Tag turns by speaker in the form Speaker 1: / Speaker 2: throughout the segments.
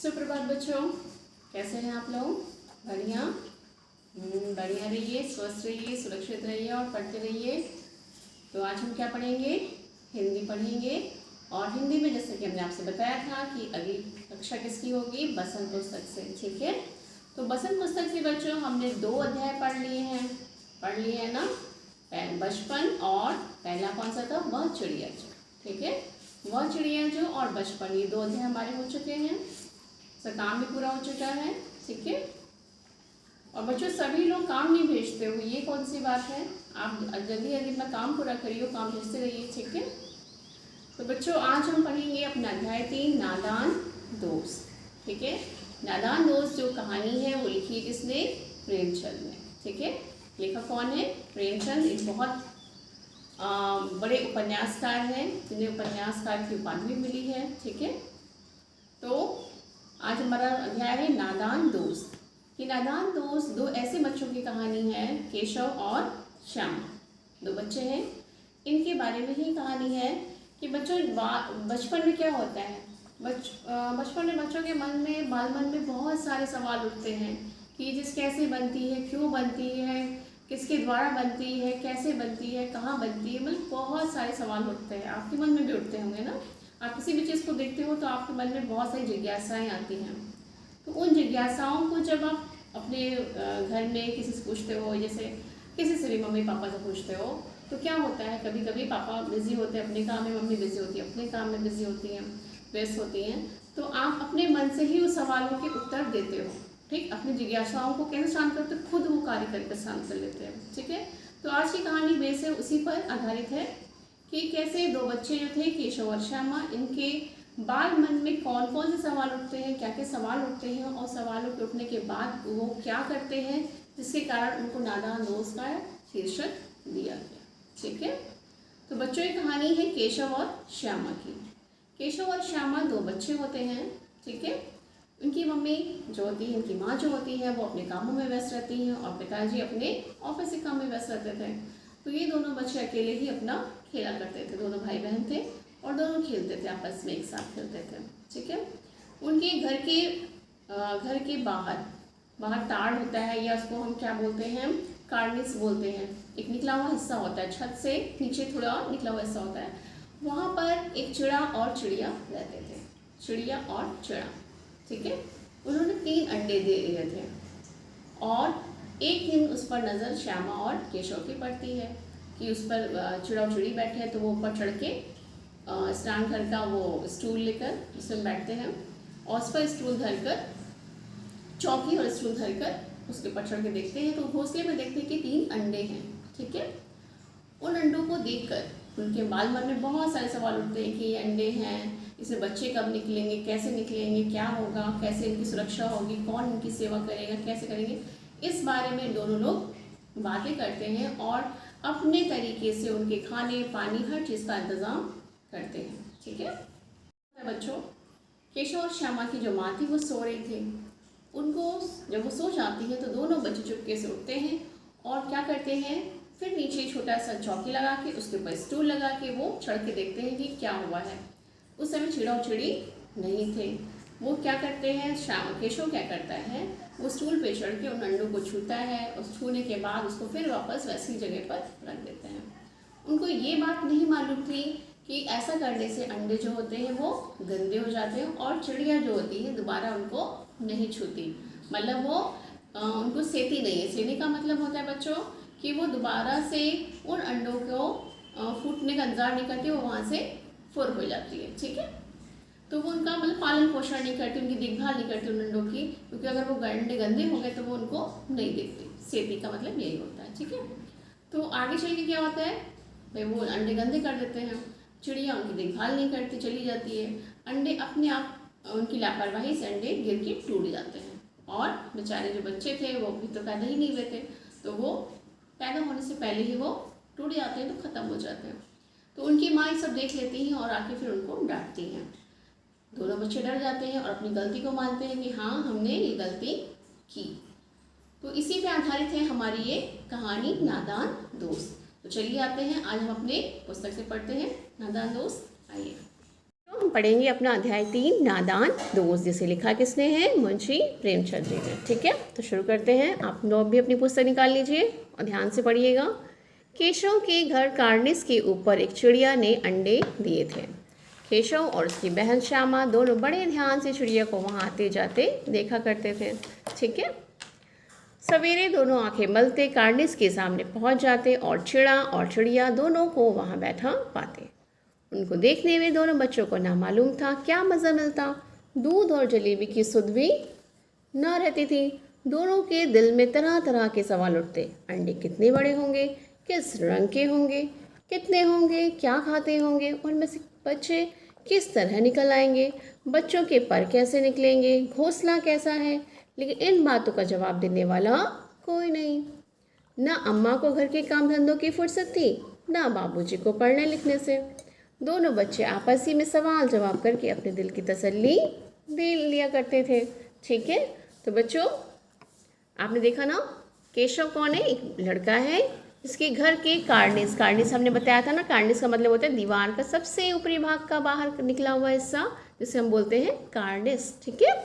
Speaker 1: सुप्रभात बच्चों, कैसे हैं आप लोग? बढ़िया। बढ़िया रहिए, स्वस्थ रहिए, सुरक्षित रहिए और पढ़ते रहिए। तो आज हम क्या पढ़ेंगे? हिंदी पढ़ेंगे। और हिंदी में जैसे कि हमने आपसे बताया था कि अगली कक्षा किसकी होगी? बसंत पुस्तक से। ठीक है, तो बसंत पुस्तक से बच्चों हमने 2 अध्याय पढ़ लिए हैं ना? बचपन और पहला कौन सा था? वह चिड़िया जो। ठीक है, वह चिड़िया जो और बचपन, ये 2 अध्याय हमारे हो चुके हैं। सब काम भी पूरा हो चुका है। ठीक है, और बच्चों सभी लोग काम नहीं भेजते हो, ये कौन सी बात है? आप जल्दी जल्दी अपना काम पूरा करिए, काम भेजते रहिए। ठीक है, तो बच्चों आज हम पढ़ेंगे अपना अध्याय 3, नादान दोस्त। ठीक है, नादान दोस्त जो कहानी है वो लिखी है किसने? प्रेमचंद ने। ठीक है, लेखक कौन है? प्रेमचंद। एक बहुत बड़े उपन्यासकार हैं, जिन्हें उपन्यासकार की उपाधि भी मिली है। ठीक है, तो आज हमारा अध्याय है नादान दोस्त। कि नादान दोस्त 2 ऐसे बच्चों की कहानी है, केशव और श्याम। 2 बच्चे हैं, इनके बारे में ही कहानी है कि बच्चों बचपन में क्या होता है। बचपन में बच्चों के मन में, बाल मन में बहुत सारे सवाल उठते हैं कि ये चीज़ कैसे बनती है, क्यों बनती है, किसके द्वारा बनती है, कैसे बनती है, कहाँ बनती है। मतलब बहुत सारे सवाल उठते हैं, आपके मन में भी उठते होंगे ना। आप किसी भी चीज़ को देखते हो तो आपके मन में बहुत सारी जिज्ञासाएं आती हैं। तो उन जिज्ञासाओं को जब आप अपने घर में किसी से पूछते हो, जैसे किसी से भी मम्मी पापा से पूछते हो, तो क्या होता है, कभी कभी पापा बिजी होते हैं अपने काम में, मम्मी बिजी होती है अपने काम में, बिजी होती हैं, व्यस्त होती हैं। तो आप अपने मन से ही उस सवालों के उत्तर देते हो। ठीक, अपनी जिज्ञासाओं को कैसे शांत करते हो? खुद वो कार्य करके शांत कर लेते हैं। ठीक है, तो आज की कहानी बेस है उसी पर आधारित है कि कैसे 2 बच्चे जो थे, केशव और श्यामा, इनके बाल मन में कौन कौन से सवाल उठते हैं, क्या क्या सवाल उठते हैं, और सवालों के उठने के बाद वो क्या करते हैं, जिसके कारण उनको नादान दोस्त का शीर्षक दिया गया। ठीक है, तो बच्चों ये कहानी है केशव और श्यामा की। केशव और श्यामा 2 बच्चे होते हैं। ठीक है, उनकी मम्मी जो होती है, उनकी माँ जो होती है, वो अपने कामों में व्यस्त रहती हैं और पिताजी अपने ऑफिस के काम में व्यस्त रहते थे। तो ये दोनों बच्चे अकेले ही अपना खेला करते थे। दोनों भाई बहन थे और दोनों खेलते थे, आपस में एक साथ खेलते थे। ठीक है, उनके घर के बाहर ताड़ होता है, या उसको हम क्या बोलते हैं? कार्निस बोलते हैं। एक निकला हुआ हिस्सा होता है, छत से नीचे थोड़ा निकला हुआ हिस्सा होता है। वहाँ पर एक चिड़ा और चिड़िया रहते थे, चिड़िया और चिड़ा। ठीक है, उन्होंने 3 अंडे दे दिए थे और एक दिन उस पर नज़र श्यामा और केशव की पड़ती है कि उस पर चिड़ा और चिड़ी बैठे हैं। तो वो ऊपर चढ़ के स्नान घर का वो स्टूल लेकर उसमें बैठते हैं और उस पर स्टूल धरकर, चौकी और स्टूल धरकर उसके ऊपर चढ़ के देखते हैं। तो घोंसले में देखते हैं कि 3 अंडे हैं। ठीक है, उन अंडों को देखकर उनके बाल मन में बहुत सारे सवाल उठते हैं कि ये अंडे हैं, इसमें बच्चे कब निकलेंगे, कैसे निकलेंगे, क्या होगा, कैसे इनकी सुरक्षा होगी, कौन इनकी सेवा करेगा, कैसे करेंगे। इस बारे में दोनों लोग बातें करते हैं और अपने तरीके से उनके खाने पानी हर चीज़ का इंतज़ाम करते हैं। ठीक है बच्चों, केशव और श्यामा की जो माँ थी वो सो रही थी। उनको जब वो सो जाती है तो दोनों बच्चे चुपके से उठते हैं और क्या करते हैं, फिर नीचे छोटा सा चौकी लगा के उसके ऊपर स्टूल लगा के वो चढ़ के देखते हैं कि क्या हुआ है। उस समय चिड़ा और चिड़ी नहीं थे। वो क्या करते हैं, केशव क्या करता है, वो स्टूल पे चढ़ के उन अंडों को छूता है और छूने के बाद उसको फिर वापस वैसी जगह पर रख देते हैं। उनको ये बात नहीं मालूम थी कि ऐसा करने से अंडे जो होते हैं वो गंदे हो जाते हैं और चिड़िया जो होती है दोबारा उनको नहीं छूती। मतलब वो उनको सेती नहीं है। सेने का मतलब होता है बच्चों कि वो दोबारा से उन अंडों को फूटने का इंतजार नहीं करती, वो वहाँ से फुर हो जाती है। ठीक है, तो वो उनका मतलब पालन पोषण नहीं करती, उनकी देखभाल नहीं करती उन अंडों की, क्योंकि अगर वो अंडे गंदे हो गए तो वो उनको नहीं देखती। सेती का मतलब यही होता है। ठीक है, तो आगे चल के क्या होता है भाई, वो अंडे गंदे कर देते हैं, चिड़िया उनकी देखभाल नहीं करती, चली जाती है। अंडे अपने आप, उनकी लापरवाही से अंडे गिर के टूट जाते हैं और बेचारे जो बच्चे थे वो भी तो पैदा ही नहीं हुए थे, तो वो पैदा होने से पहले ही वो टूट जाते हैं, तो ख़त्म हो जाते हैं। तो उनकी माँ ये सब देख लेती हैं और आके फिर उनको डांटती हैं। दोनों बच्चे डर जाते हैं और अपनी गलती को मानते हैं कि हाँ हमने ये गलती की। तो इसी पे आधारित है हमारी ये कहानी नादान दोस्त। तो चलिए आते हैं, आज हम अपने पुस्तक से पढ़ते हैं नादान दोस्त। आइए। तो हम पढ़ेंगे अपना अध्याय 3 नादान दोस्त, जिसे लिखा किसने है? मुंशी प्रेमचंद जी ने। ठीक है, तो शुरू करते हैं। आप लोग भी अपनी पुस्तक निकाल लीजिए और ध्यान से पढ़िएगा। केशव के घर कार्निस के ऊपर एक चिड़िया ने अंडे दिए थे। केशव और उसकी बहन श्यामा दोनों बड़े ध्यान से चिड़िया को वहाँ आते जाते देखा करते थे। ठीक है, सवेरे दोनों आंखें मलते कार्निस के सामने पहुँच जाते और चिड़िया दोनों को वहाँ बैठा पाते। उनको देखने में दोनों बच्चों को ना मालूम था क्या मज़ा मिलता। दूध और जलेबी की सुध भी न रहती थी। दोनों के दिल में तरह तरह के सवाल उठते। अंडे कितने बड़े होंगे, किस रंग के होंगे, कितने होंगे, क्या खाते होंगे, उनमें से बच्चे किस तरह निकल आएंगे, बच्चों के पर कैसे निकलेंगे, घोंसला कैसा है। लेकिन इन बातों का जवाब देने वाला कोई नहीं। ना अम्मा को घर के काम धंधों की फुर्सत थी, ना बाबूजी को पढ़ने लिखने से। दोनों बच्चे आपस ही में सवाल जवाब करके अपने दिल की तसल्ली दे लिया करते थे। ठीक है, तो बच्चों आपने देखा ना, केशव कौन है? एक लड़का है जिसके घर के कार्निस हमने बताया था ना। कार्निस का मतलब होता है दीवार का सबसे ऊपरी भाग का बाहर निकला हुआ हिस्सा, जिसे हम बोलते हैं कार्निस। ठीक है,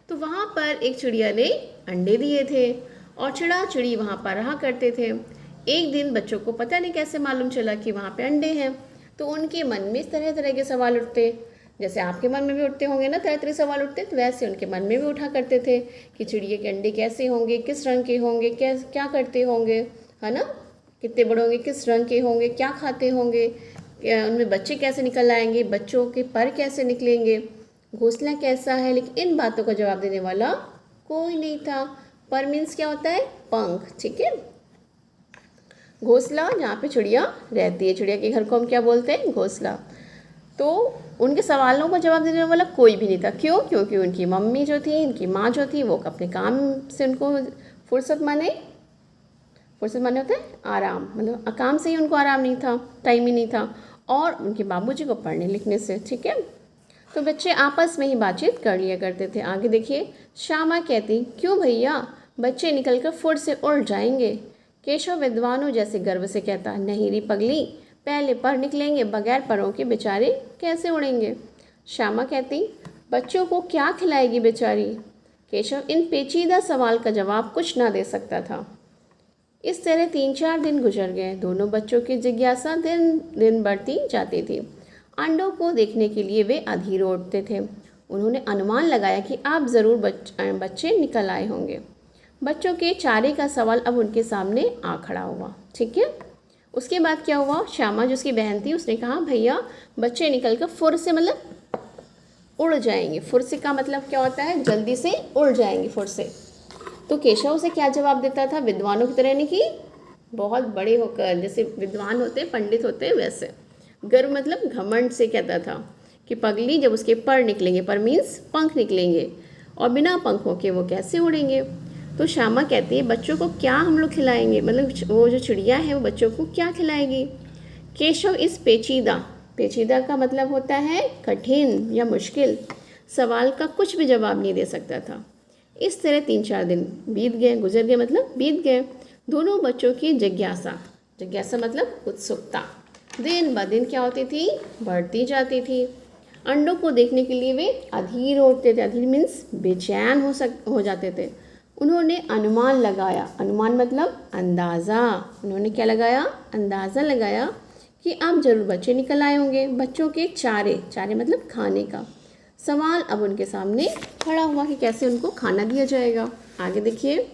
Speaker 1: तो वहाँ पर एक चिड़िया ने अंडे दिए थे और चिड़ी वहाँ पर रहा करते थे। एक दिन बच्चों को पता नहीं कैसे मालूम चला कि वहाँ पे अंडे हैं, तो उनके मन में इस तरह तरह के सवाल उठते। जैसे आपके मन में भी उठते होंगे ना, तरह तरह सवाल उठते, तो वैसे उनके मन में भी उठा करते थे कि चिड़िया के अंडे कैसे होंगे, किस रंग के होंगे, क्या करते होंगे, है ना, कितने बड़े होंगे, किस रंग के होंगे, क्या खाते होंगे, उनमें बच्चे कैसे निकल आएंगे, बच्चों के पर कैसे निकलेंगे, घोंसला कैसा है। लेकिन इन बातों का जवाब देने वाला कोई नहीं था। पर मीन्स क्या होता है? पंख। ठीक है, घोंसला जहाँ पे चिड़िया रहती है, चिड़िया के घर को हम क्या बोलते हैं? घोंसला। तो उनके सवालों का जवाब देने वाला कोई भी नहीं था। क्यों? क्योंकि उनकी मम्मी जो थी, उनकी माँ जो थी, वो अपने काम से उनको फुर्सत माने होता है आराम, मतलब काम से ही उनको आराम नहीं था, टाइम ही नहीं था, और उनके बाबूजी को पढ़ने लिखने से। ठीक है, तो बच्चे आपस में ही बातचीत कर लिया करते थे। आगे देखिए, श्यामा कहती, क्यों भैया, बच्चे निकलकर फुर्र से उड़ जाएंगे। केशव विद्वानों जैसे गर्व से कहता, नहीं री पगली, पहले पर निकलेंगे, बगैर परों के बेचारे कैसे उड़ेंगे। श्यामा कहती, बच्चों को क्या खिलाएगी बेचारी। केशव इन पेचीदा सवाल का जवाब कुछ ना दे सकता था। इस तरह 3-4 दिन गुजर गए। दोनों बच्चों की जिज्ञासा दिन दिन बढ़ती जाती थी। अंडों को देखने के लिए वे अधीर उठते थे। उन्होंने अनुमान लगाया कि अब ज़रूर बच्चे निकल आए होंगे। बच्चों के चारे का सवाल अब उनके सामने आ खड़ा हुआ। ठीक है, उसके बाद क्या हुआ? श्यामा जो उसकी बहन थी, उसने कहा, भैया बच्चे निकल कर फुर से मतलब उड़ जाएंगे। फुर से का मतलब क्या होता है? जल्दी से उड़ जाएंगे, फुर से। तो केशव उसे क्या जवाब देता था? विद्वानों की तरह नहीं, कि बहुत बड़े होकर, जैसे विद्वान होते, पंडित होते, वैसे गर्व मतलब घमंड से कहता था कि पगली, जब उसके पर निकलेंगे, पर मीन्स पंख निकलेंगे, और बिना पंखों के वो कैसे उड़ेंगे। तो श्यामा कहती है, बच्चों को क्या हम लोग खिलाएंगे, मतलब वो जो चिड़िया है वो बच्चों को क्या खिलाएगी। केशव इस पेचीदा का मतलब होता है कठिन या मुश्किल सवाल का कुछ भी जवाब नहीं दे सकता था। इस तरह 3-4 दिन गुजर गए, मतलब बीत गए। दोनों बच्चों की जिज्ञासा मतलब उत्सुकता दिन ब दिन क्या होती थी? बढ़ती जाती थी। अंडों को देखने के लिए वे अधीर उठते थे। अधीर मीन्स बेचैन हो जाते थे। उन्होंने अनुमान लगाया, अनुमान मतलब अंदाज़ा। उन्होंने क्या लगाया? अंदाज़ा लगाया कि अब जरूर बच्चे निकल आए होंगे। बच्चों के चारे मतलब खाने का सवाल अब उनके सामने खड़ा हुआ कि कैसे उनको खाना दिया जाएगा। आगे देखिए,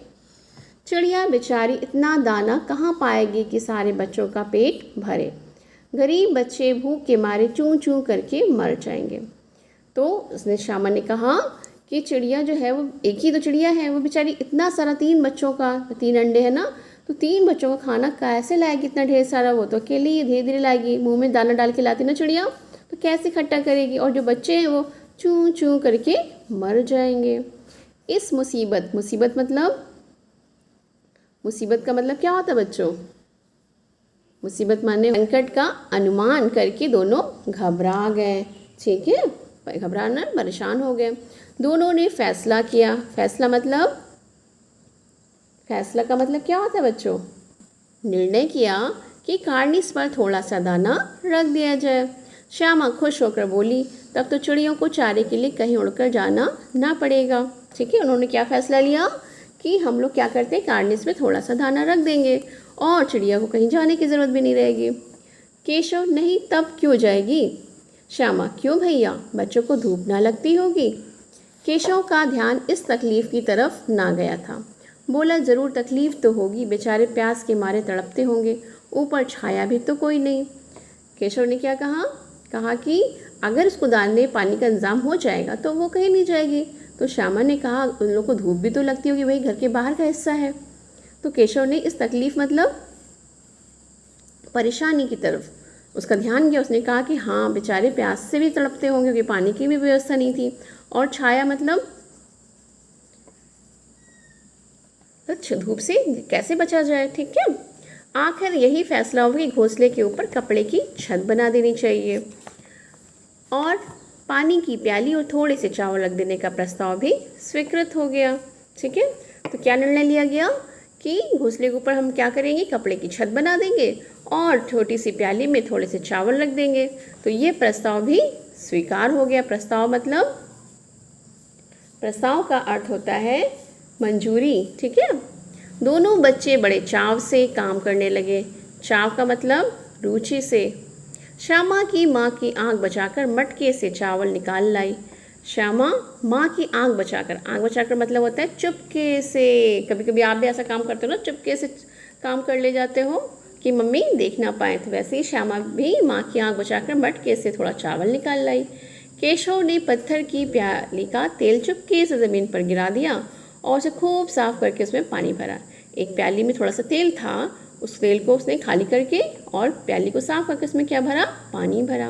Speaker 1: चिड़िया बेचारी इतना दाना कहाँ पाएगी कि सारे बच्चों का पेट भरे। गरीब बच्चे भूख के मारे चूं चूं करके मर जाएंगे। तो उसने श्यामा ने कहा कि चिड़िया जो है वो एक ही तो चिड़िया है, वो बेचारी इतना सारा 3 बच्चों का, 3 अंडे है ना, तो 3 बच्चों का खाना कैसे लाएगी इतना ढेर सारा। वो तो अकेले ही धीरे धीरे लाएगी, मुंह में दाना डाल के लाती ना चिड़िया, तो कैसे इकट्ठा करेगी। और जो बच्चे हैं वो चूं चूं करके मर जाएंगे। इस मुसीबत मतलब मुसीबत का मतलब क्या होता है बच्चों? मुसीबत माने संकट का अनुमान करके दोनों घबरा गए। ठीक है, घबराना, परेशान हो गए। दोनों ने फैसला किया। फैसला का मतलब क्या होता है बच्चों? निर्णय किया कि कार्निस पर थोड़ा सा दाना रख दिया जाए। श्यामा खुश होकर बोली, तब तो चिड़ियों को चारे के लिए कहीं उड़कर जाना ना पड़ेगा। ठीक है, उन्होंने क्या फैसला लिया कि हम लोग क्या करते हैं, कार्निस में थोड़ा सा दाना रख देंगे और चिड़िया को कहीं जाने की ज़रूरत भी नहीं रहेगी। केशव, नहीं तब क्यों जाएगी? श्यामा, क्यों भैया, बच्चों को धूप ना लगती होगी? केशव का ध्यान इस तकलीफ़ की तरफ ना गया था। बोला, ज़रूर तकलीफ़ तो होगी, बेचारे प्यास के मारे तड़पते होंगे, ऊपर छाया भी तो कोई नहीं। केशव ने क्या कहा कि अगर उसको दाने पानी का इंतज़ाम हो जाएगा तो वो कहीं नहीं जाएगी। तो श्यामा ने कहा, उन लोगों को धूप भी तो लगती होगी, वही घर के बाहर का हिस्सा है। तो केशव ने इस तकलीफ़ मतलब परेशानी की तरफ उसका ध्यान गया। उसने कहा कि हाँ, बेचारे प्यास से भी तड़पते होंगे क्योंकि पानी की भी व्यवस्था नहीं थी, और छाया मतलब तो धूप से कैसे बचा जाए। ठीक है, आखिर यही फैसला हुआ कि घोंसले के ऊपर कपड़े की छत बना देनी चाहिए और पानी की प्याली और थोड़े से चावल रख देने का प्रस्ताव भी स्वीकृत हो गया। ठीक है, तो क्या निर्णय लिया गया कि घोंसले के ऊपर हम क्या करेंगे, कपड़े की छत बना देंगे और छोटी सी प्याली में थोड़े से चावल रख देंगे। तो ये प्रस्ताव भी स्वीकार हो गया। प्रस्ताव मतलब, प्रस्ताव का अर्थ होता है मंजूरी। ठीक है, दोनों बच्चे बड़े चाव से काम करने लगे। चाव का मतलब रुचि से। श्यामा की माँ की आँख बचाकर मटके से चावल निकाल लाई। श्यामा माँ की आँख बचाकर मतलब होता है चुपके से। कभी कभी आप भी ऐसा काम करते हो ना, चुपके से काम कर ले जाते हो कि मम्मी देख ना पाए। तो वैसे ही श्यामा भी माँ की आँख बचाकर मटके से थोड़ा चावल निकाल लाई। केशव ने पत्थर की प्याली का तेल चुपके से ज़मीन पर गिरा दिया और उसे खूब साफ करके उसमें पानी भरा। एक प्याली में थोड़ा सा तेल था, उस तेल को उसने खाली करके और प्याली को साफ करके उसमें क्या भरा, पानी भरा।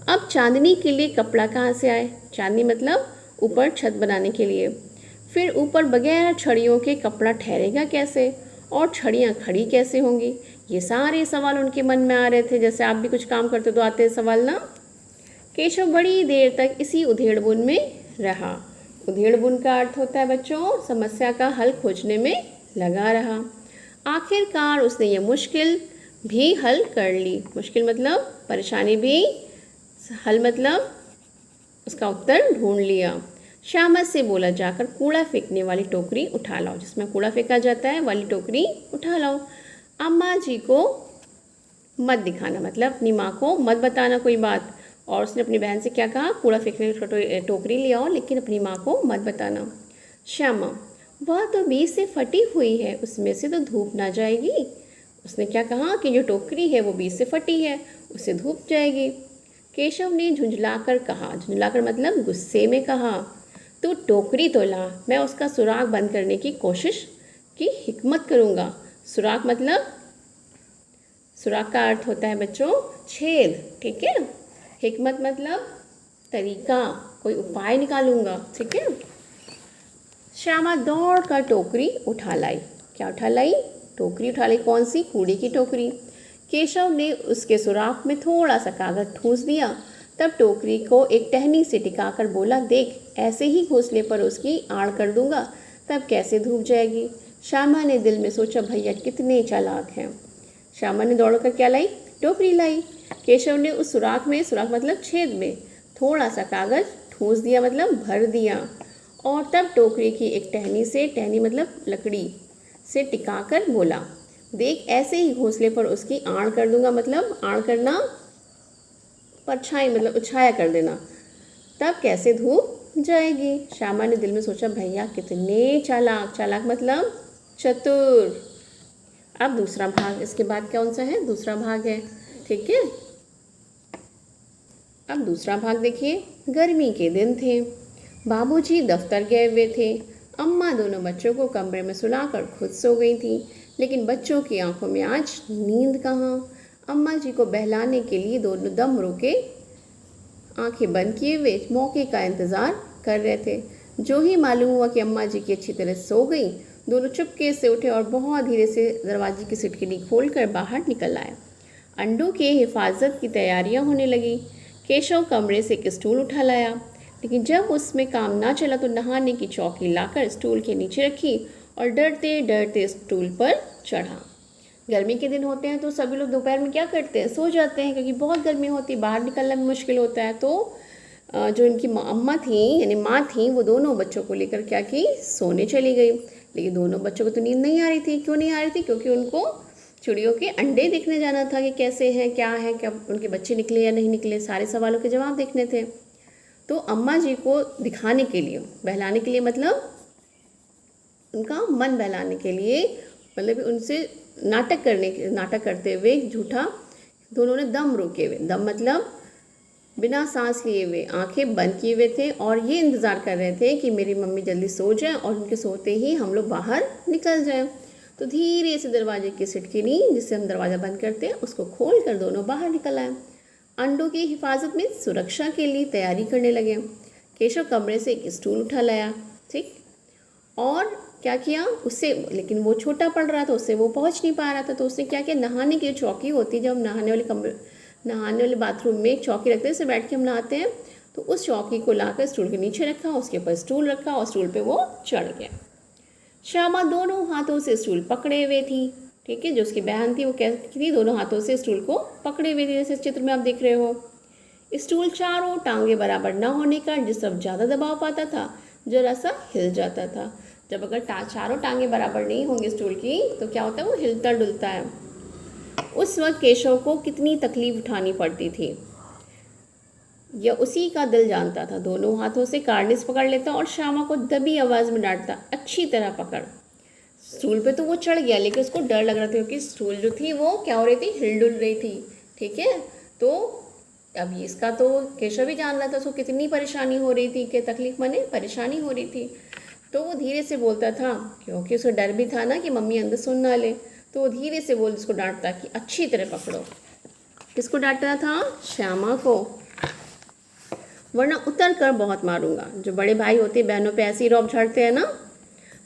Speaker 1: अब चांदनी के लिए कपड़ा कहाँ से आए? चांदनी मतलब ऊपर छत बनाने के लिए। फिर ऊपर बगैर छड़ियों के कपड़ा ठहरेगा कैसे और छड़ियाँ खड़ी कैसे होंगी? ये सारे सवाल उनके मन में आ रहे थे। जैसे आप भी कुछ काम करते तो आते हैं सवाल ना। केशव बड़ी देर तक इसी उधेड़बुन में रहा। उधेड़बुन का अर्थ होता है बच्चों, समस्या का हल खोजने में लगा रहा। आखिरकार उसने ये मुश्किल भी हल कर ली। मुश्किल मतलब परेशानी भी, हल मतलब उसका उत्तर ढूंढ लिया। श्यामा से बोला, जाकर कूड़ा फेंकने वाली टोकरी उठा लाओ, जिसमें कूड़ा फेंका जाता है वाली टोकरी उठा लाओ। अम्मा जी को मत दिखाना, मतलब अपनी माँ को मत बताना कोई बात। और उसने अपनी बहन से क्या कहा, कूड़ा फेंकने की टोकरी ले आओ, लेकिन अपनी माँ को मत बताना। श्यामा, वह तो बीच से फटी हुई है, उसमें से तो धूप ना जाएगी। उसने क्या कहा कि जो टोकरी है वो बीच से फटी है, उससे धूप जाएगी। केशव ने झुंझलाकर कहा, झुंझलाकर मतलब गुस्से में कहा, तू टोकरी तो ला, मैं उसका सुराख बंद करने की कोशिश की हिकमत करूँगा। सुराख मतलब, सुराख का अर्थ होता है बच्चों छेद। ठीक है, हिकमत मतलब तरीका, कोई उपाय निकालूंगा। ठीक है, श्यामा दौड़ कर टोकरी उठा लाई। क्या उठा लाई? टोकरी उठा लाई। कौन सी? कूड़े की टोकरी। केशव ने उसके सुराख में थोड़ा सा कागज ठूंस दिया, तब टोकरी को एक टहनी से टिकाकर बोला, देख ऐसे ही घोंसले पर उसकी आड़ कर दूंगा, तब कैसे धूप जाएगी। श्यामा ने दिल में सोचा, भैया कितने चालाक हैं। श्यामा ने दौड़कर क्या लाई? टोकरी लाई। केशव ने उस सुराख में, सुराख मतलब छेद में, थोड़ा सा कागज ठूंस दिया मतलब भर दिया, और तब टोकरी की एक टहनी से, टहनी मतलब लकड़ी से टिकाकर बोला, देख ऐसे ही घोंसले पर उसकी आड़ कर दूंगा, मतलब आड़ करना, परछाई मतलब उछाया कर देना, तब कैसे धूप जाएगी। श्यामा ने दिल में सोचा, भैया कितने चालाक। चालाक मतलब चतुर। अब दूसरा भाग, इसके बाद कौन सा है? दूसरा भाग है। ठीक है, अब दूसरा भाग देखिए। गर्मी के दिन थे, बाबूजी दफ्तर गए हुए थे, अम्मा दोनों बच्चों को कमरे में सुलाकर खुद सो गई थी, लेकिन बच्चों की आंखों में आज नींद कहाँ। अम्मा जी को बहलाने के लिए दोनों दम रोके आंखें बंद किए हुए मौके का इंतज़ार कर रहे थे। जो ही मालूम हुआ कि अम्मा जी की अच्छी तरह सो गई, दोनों चुपके से उठे और बहुत धीरे से दरवाजे की सिटकिनी खोलकर बाहर निकल आए। अंडों के हिफाजत की तैयारियां होने लगी। केशव कमरे से एक स्टूल उठा लाया, लेकिन जब उसमें काम ना चला तो नहाने की चौकी लाकर स्टूल के नीचे रखी और डरते डरते स्टूल पर चढ़ा। गर्मी के दिन होते हैं तो सभी लोग दोपहर में क्या करते हैं, सो जाते हैं, क्योंकि बहुत गर्मी होती है, बाहर निकलना भी मुश्किल होता है। तो जो इनकी अम्मा थी यानी माँ थी, वो दोनों बच्चों को लेकर क्या की, सोने चली गई। लेकिन दोनों बच्चों को तो नींद नहीं आ रही थी। क्यों नहीं आ रही थी? क्योंकि उनको चिड़ियों के अंडे देखने जाना था कि कैसे हैं, क्या है, क्या उनके बच्चे निकले या नहीं निकले, सारे सवालों के जवाब देखने थे। तो अम्मा जी को दिखाने के लिए, बहलाने के लिए, मतलब उनका मन बहलाने के लिए, मतलब उनसे नाटक करते हुए झूठा, दोनों ने दम रोके हुए, दम मतलब बिना सांस लिए हुए, आंखें बंद किए हुए थे और ये इंतज़ार कर रहे थे कि मेरी मम्मी जल्दी सो जाए और उनके सोते ही हम लोग बाहर निकल जाएं। तो धीरे से दरवाजे की सिटकिनी, जिससे हम दरवाज़ा बंद करते हैं, उसको खोल कर दोनों बाहर निकल आए। अंडों की हिफाजत में सुरक्षा के लिए तैयारी करने लगे। केशव कमरे से एक स्टूल उठा लाया, ठीक, और क्या किया उससे, लेकिन वो छोटा पड़ रहा था, उससे वो पहुंच नहीं पा रहा था। तो उसने क्या किया, नहाने की चौकी होती है, जब हम नहाने वाले बाथरूम में एक चौकी रखते हैं, उससे बैठ के हम नहाते हैं, तो उस चौकी को लाकर स्टूल के नीचे रखा, उसके ऊपर स्टूल रखा और स्टूल पे वो चढ़ गया। श्यामा दोनों हाथों से स्टूल पकड़े हुए थी, ठीक है, जो उसकी बहन थी वो कैसी थी, दोनों हाथों से स्टूल को पकड़े हुए थी, जैसे चित्र में आप देख रहे हो। स्टूल चारों टांगे बराबर न होने का जिस सब ज़्यादा दबाव पाता था, जरा सा हिल जाता था। जब अगर चारों टांगे बराबर नहीं होंगी स्टूल की, तो क्या होता है, वो हिलता डुलता है। उस वक्त केशव को कितनी तकलीफ उठानी पड़ती थी, यह उसी का दिल जानता था। दोनों हाथों से कार्निस पकड़ लेता और श्यामा को दबी आवाज़ में डांटता, अच्छी तरह पकड़। स्टूल पे तो वो चढ़ गया, लेकिन उसको डर लग रहा था, क्योंकि स्टूल जो थी वो क्या हो रही थी, हिल डुल रही थी, ठीक है। तो अब इसका तो केशव भी जान रहा था उसको कितनी परेशानी हो रही थी, कि तकलीफ माने परेशानी हो रही थी। तो वो धीरे से बोलता था, क्योंकि उसको डर भी था ना कि मम्मी अंदर सुन ना ले, तो वो धीरे से उसको डांटता कि अच्छी तरह पकड़ो। किसको डांटना था? श्यामा को, वरना उतर कर बहुत मारूंगा। जो बड़े भाई होते बहनों पे ऐसे ही रौब झाड़ते हैं ना।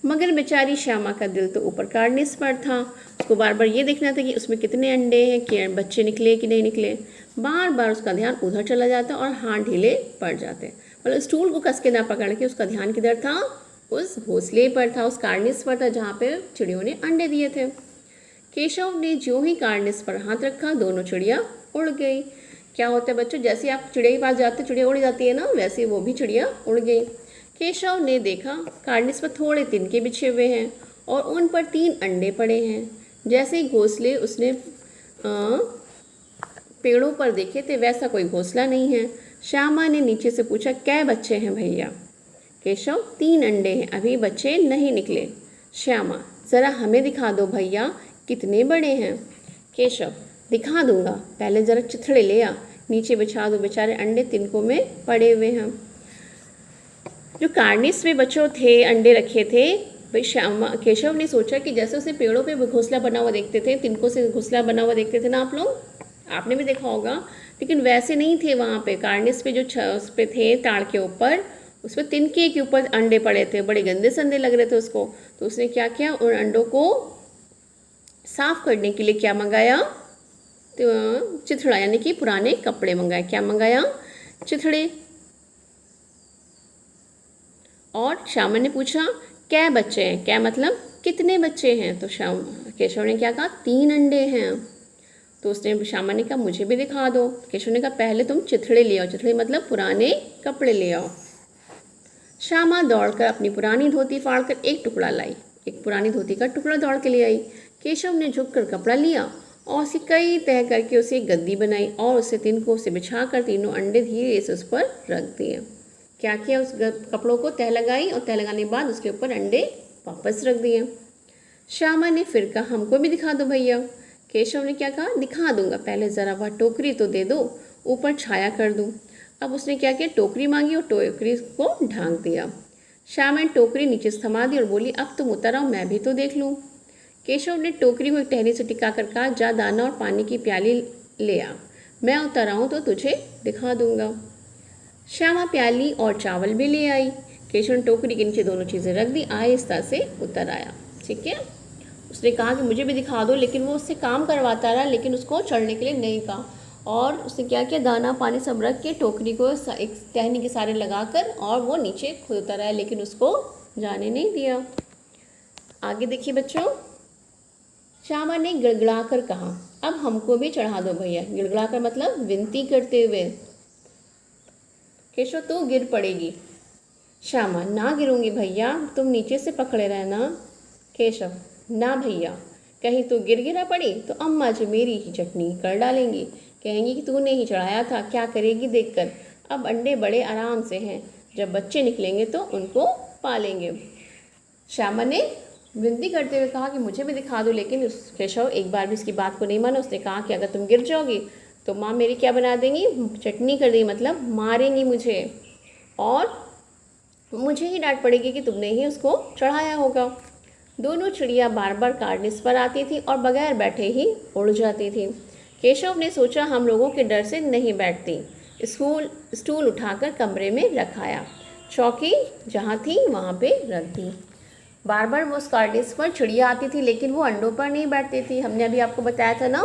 Speaker 1: मगर बेचारी श्यामा का दिल तो ऊपर कार्निस पर था। उसको बार बार ये देखना था कि उसमें कितने अंडे हैं, कि बच्चे निकले कि नहीं निकले। बार बार उसका ध्यान उधर चला जाता और हाथ ढीले पड़ जाते। मतलब स्टूल को कस के ना पकड़ के उसका ध्यान किधर था, उस घोंसले पर था, उस कार्निस पर था जहाँ पे चिड़ियों ने अंडे दिए थे। केशव ने जो ही कार्निस पर हाथ रखा, दोनों चिड़िया उड़ गई। क्या होता है बच्चों, जैसे आप चिड़िया के पास जाते चिड़िया उड़ जाती है ना, वैसे वो भी चिड़िया उड़ गई। केशव ने देखा कार्निस पर थोड़े तिनके बिछे हुए हैं और उन पर 3 अंडे पड़े हैं। जैसे ही घोंसले उसने पेड़ों पर देखे थे, वैसा कोई घोंसला नहीं है। श्यामा ने नीचे से पूछा, कै बच्चे हैं भैया? केशव, 3 अंडे हैं, अभी बच्चे नहीं निकले। श्यामा, ज़रा हमें दिखा दो भैया, कितने बड़े हैं? केशव, दिखा दूंगा, पहले ज़रा चिथड़े ले आ, नीचे बिछा दो, बेचारे अंडे तिनकों में पड़े हुए हैं। जो कार्निस में बच्चों थे, अंडे रखे थे, भाई केशव ने सोचा कि जैसे उसे पेड़ों पे घोंसला बना हुआ देखते थे, तिनकों से घोंसला बना हुआ देखते थे ना आप लोग, आपने भी देखा होगा, लेकिन वैसे नहीं थे वहाँ पे। कार्निस पे जो उस पे थे ताड़ के ऊपर, उस पर तिनके के ऊपर अंडे पड़े थे, बड़े गंदे संदे लग रहे थे उसको। तो उसने क्या किया, उन अंडों को साफ करने के लिए क्या मंगाया, तो चिथड़ा, यानी कि पुराने कपड़े मंगाए। क्या मंगाया? चिथड़े। और श्यामा ने पूछा, क्या बच्चे हैं? क्या मतलब कितने बच्चे हैं? तो केशव ने क्या कहा, 3 अंडे हैं। तो उसने, श्यामा ने कहा, मुझे भी दिखा दो। केशव ने कहा, पहले तुम चिथड़े ले आओ, चिथड़े मतलब पुराने कपड़े ले आओ। श्यामा दौड़कर अपनी पुरानी धोती फाड़कर एक टुकड़ा लाई, एक पुरानी धोती का टुकड़ा दौड़ के ले आई। केशव ने झुककर कपड़ा लिया और उसे कई तह करके उसे एक गद्दी बनाई और उसे तिनकों से बिछाकर 3 अंडे धीरे से उस पर रख दिए। क्या किया, उस कपड़ों को तह लगाई और तह लगाने के बाद उसके ऊपर अंडे वापस रख दिए। श्यामा ने फिर कहा, हमको भी दिखा दो भैया। केशव ने क्या कहा, दिखा दूंगा, पहले ज़रा वह टोकरी तो दे दो, ऊपर छाया कर दूँ। अब उसने क्या किया, टोकरी मांगी और टोकरी को ढांक दिया। श्यामा ने टोकरी नीचे से थमा दी और बोली, अब तुम उतर आओ, मैं भी तो देख लूँ। केशव ने टोकरी को एक टहनी से टिका कर कहा, जा दाना और पानी की प्याली ले आ, मैं उतर आऊँ तो तुझे दिखा दूंगा। श्यामा प्याली और चावल भी ले आई। केशव ने टोकरी के नीचे दोनों चीज़ें रख दी, आहिस्ता से उतर आया। ठीक है, उसने कहा कि मुझे भी दिखा दो, लेकिन वो उससे काम करवाता रहा, लेकिन उसको चढ़ने के लिए नहीं कहा। और उसने क्या किया, दाना पानी सब रख के टोकरी को एक टहनी के सारे लगाकर और वो नीचे खुद उतर आया, लेकिन उसको जाने नहीं दिया। आगे देखिए बच्चों, श्यामा ने गिड़गिड़ाकर कहा, अब हमको भी चढ़ा दो भैया। गिड़गिड़ाकर मतलब विनती करते हुए। केशव, तू गिर पड़ेगी। श्यामा, ना गिरूंगी भैया, तुम नीचे से पकड़े रहना। केशव, ना भैया, कहीं तू गिर गिरा पड़ी तो अम्मा जी मेरी ही चटनी कर डालेंगी, कहेंगी कि तूने ही चढ़ाया था, क्या करेगी देखकर। अब अंडे बड़े आराम से हैं, जब बच्चे निकलेंगे तो उनको पालेंगे। श्यामा ने विनती करते हुए कहा कि मुझे भी दिखा दो, लेकिन केशव एक बार भी इसकी बात को नहीं माना। उसने कहा कि अगर तुम गिर जाओगी तो माँ मेरी क्या बना देंगी, चटनी कर देंगी, मतलब मारेंगी मुझे, और मुझे ही डांट पड़ेगी कि तुमने ही उसको चढ़ाया होगा। दोनों चिड़िया बार बार कार्निस पर आती थी और बगैर बैठे ही उड़ जाती थी। केशव ने सोचा हम लोगों के डर से नहीं बैठती। स्टूल उठाकर कमरे में रखाया, चौकी जहाँ थी वहाँ पे रख दी। बार बार वो उस कार्निस पर चिड़िया आती थी, लेकिन वो अंडों पर नहीं बैठती थी। हमने अभी आपको बताया था ना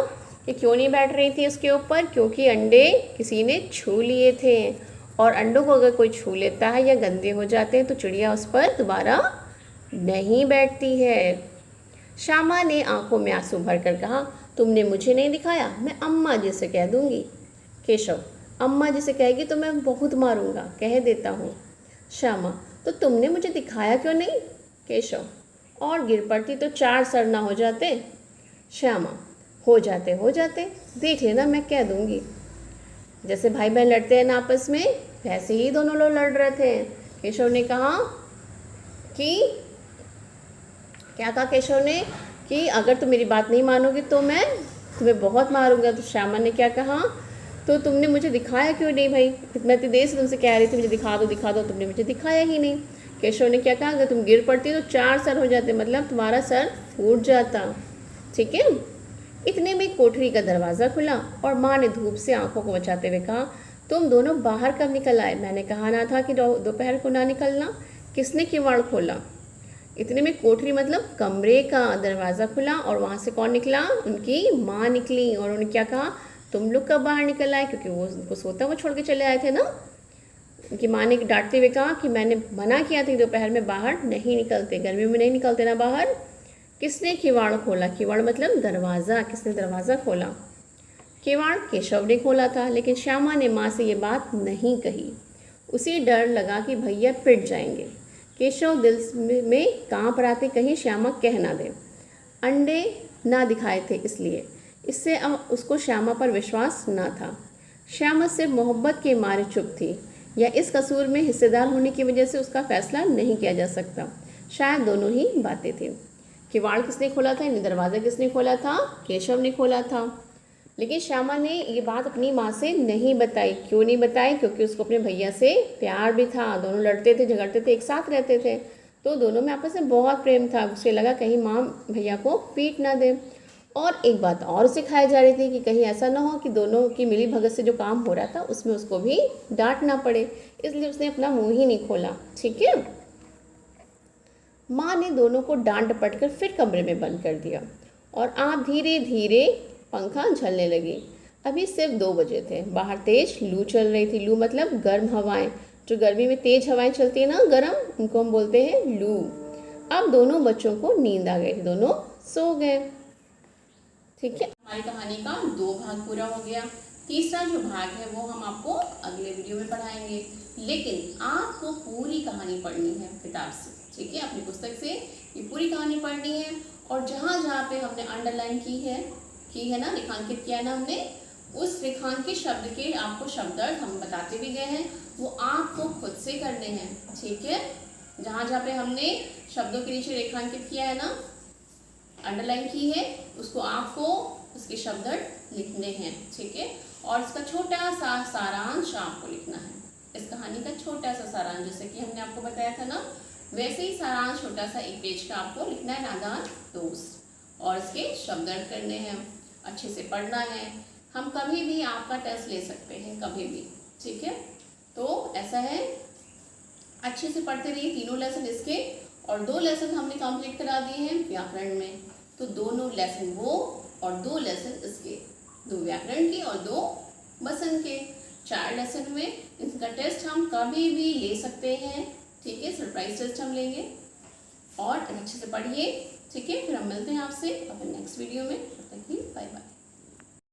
Speaker 1: कि क्यों नहीं बैठ रही थी उसके ऊपर, क्योंकि अंडे किसी ने छू लिए थे, और अंडों को अगर कोई छू लेता है या गंदे हो जाते हैं तो चिड़िया उस पर दोबारा नहीं बैठती है। श्यामा ने आंखों में आंसू भरकर कहा, तुमने मुझे नहीं दिखाया, मैं अम्मा जी से कह दूंगी। केशव, अम्मा जी से कहेगी तो मैं बहुत मारूंगा, कह देता हूँ। श्यामा, तो तुमने मुझे दिखाया क्यों नहीं? केशव, और गिर पड़ती तो 4 सर ना हो जाते। श्यामा, हो जाते, देख लेना, मैं कह दूंगी। जैसे भाई बहन लड़ते हैं ना आपस में, वैसे ही दोनों लोग लड़ रहे थे। केशव ने कहा कि क्या कहा केशव ने कि अगर तुम मेरी बात नहीं मानोगी तो मैं तुम्हें बहुत मारूंगा। तो श्यामा ने क्या कहा, तो तुमने मुझे दिखाया क्यों नहीं भाई, मैं इतनी देर से तुमसे कह रही थी मुझे दिखा दो, तुमने मुझे दिखाया ही नहीं। केशव ने क्या कहा, अगर तुम गिर पड़ती तो 4 सर हो जाते, मतलब तुम्हारा सर फूट जाता। ठीक है। इतने में कोठरी का दरवाज़ा खुला और माँ ने धूप से आंखों को बचाते हुए कहा, तुम दोनों बाहर कब निकल आए? मैंने कहा ना था कि दोपहर को ना निकलना। किसने किवाड़ खोला? इतने में कोठरी मतलब कमरे का दरवाज़ा खुला और वहाँ से कौन निकला? उनकी माँ निकली, और उन्होंने क्या कहा, तुम लोग कब बाहर निकल आए? क्योंकि वो उनको सोता हुआ छोड़ के चले आए थे ना। उनकी माँ ने डांटते हुए कहा कि मैंने मना किया था दोपहर में बाहर नहीं निकलते, गर्मियों में नहीं निकलते ना बाहर। किसने किवाड़ खोला? किवाड़ मतलब दरवाज़ा, किसने दरवाज़ा खोला? किवाड़ केशव ने खोला था, लेकिन श्यामा ने माँ से ये बात नहीं कही। उसे डर लगा कि भैया पिट जाएंगे। केशव दिल में कांप रहा था कहीं श्यामा कह ना दे। अंडे ना दिखाए थे इसलिए, इससे अब उसको श्यामा पर विश्वास ना था। श्यामा सिर्फ मोहब्बत के मारे चुप थी, या इस कसूर में हिस्सेदार होने की वजह से उसका फैसला नहीं किया जा सकता। शायद दोनों ही बातें थी। किवाड़ किसने खोला था, यानी दरवाज़ा किसने खोला था? केशव ने खोला था। लेकिन श्यामा ने ये बात अपनी माँ से नहीं बताई। क्यों नहीं बताई? क्योंकि उसको अपने भैया से प्यार भी था, दोनों लड़ते थे, झगड़ते थे, एक साथ रहते थे, तो दोनों में आपस में बहुत प्रेम था। उसे लगा कहीं माँ भैया को पीट ना दे। और एक बात और सिखाई जा रही थी कि कहीं ऐसा ना हो कि दोनों की मिली भगत से जो काम हो रहा था उसमें उसको भी डांट ना पड़े, इसलिए उसने अपना मुँह ही नहीं खोला। ठीक है। माँ ने दोनों को डांट डपट कर फिर कमरे में बंद कर दिया और आप धीरे धीरे पंखा झलने लगी। अभी सिर्फ 2 बजे थे। बाहर तेज लू चल रही थी। लू मतलब गर्म हवाएं, जो गर्मी में तेज हवाएं चलती है ना गर्म, उनको हम बोलते हैं लू। अब दोनों बच्चों को नींद आ गई थी, दोनों सो गए। ठीक है। हमारी कहानी का 2 भाग पूरा हो गया। तीसरा जो भाग है वो हम आपको अगले वीडियो में पढ़ाएंगे, लेकिन आपको पूरी कहानी पढ़नी है किताब से। ठीक है, अपनी पुस्तक से ये पूरी कहानी पढ़नी है, और जहाँ जहाँ पे हमने अंडरलाइन की है ना, रेखांकित किया ना हमने, उस रेखांकित शब्द के आपको शब्दार्थ हम बताते भी गए हैं, वो आपको खुद से करने हैं। ठीक है। जहाँ जहाँ पे हमने शब्दों के नीचे रेखांकित किया है ना, अंडरलाइन की है, उसको आपको उसके शब्दार्थ लिखने हैं। ठीक है। और इसका छोटा सा सारांश आपको लिखना है। इस कहानी का छोटा सा सारांश, जैसे कि हमने आपको बताया था ना, वैसे ही सारांश छोटा सा 1 पेज का आपको लिखना है, नादान दोस्त, और इसके शब्दार्थ करने हैं, अच्छे से पढ़ना है। हम कभी भी आपका टेस्ट ले सकते हैं, कभी भी। ठीक है। तो ऐसा है, अच्छे से पढ़ते रहिए। 3 लेसन इसके और 2 लेसन हमने कंप्लीट करा दिए हैं व्याकरण में, तो दोनों लेसन वो और 2 लेसन इसके, 2 व्याकरण के और 2 वसन के, 4 लेसन में। इसका टेस्ट हम कभी भी ले सकते हैं। ठीक है, सरप्राइज टेस्ट हम लेंगे। और अच्छे से पढ़िए, ठीक है, फिर हम मिलते हैं आपसे अपने नेक्स्ट वीडियो में। तब तक के लिए बाय बाय।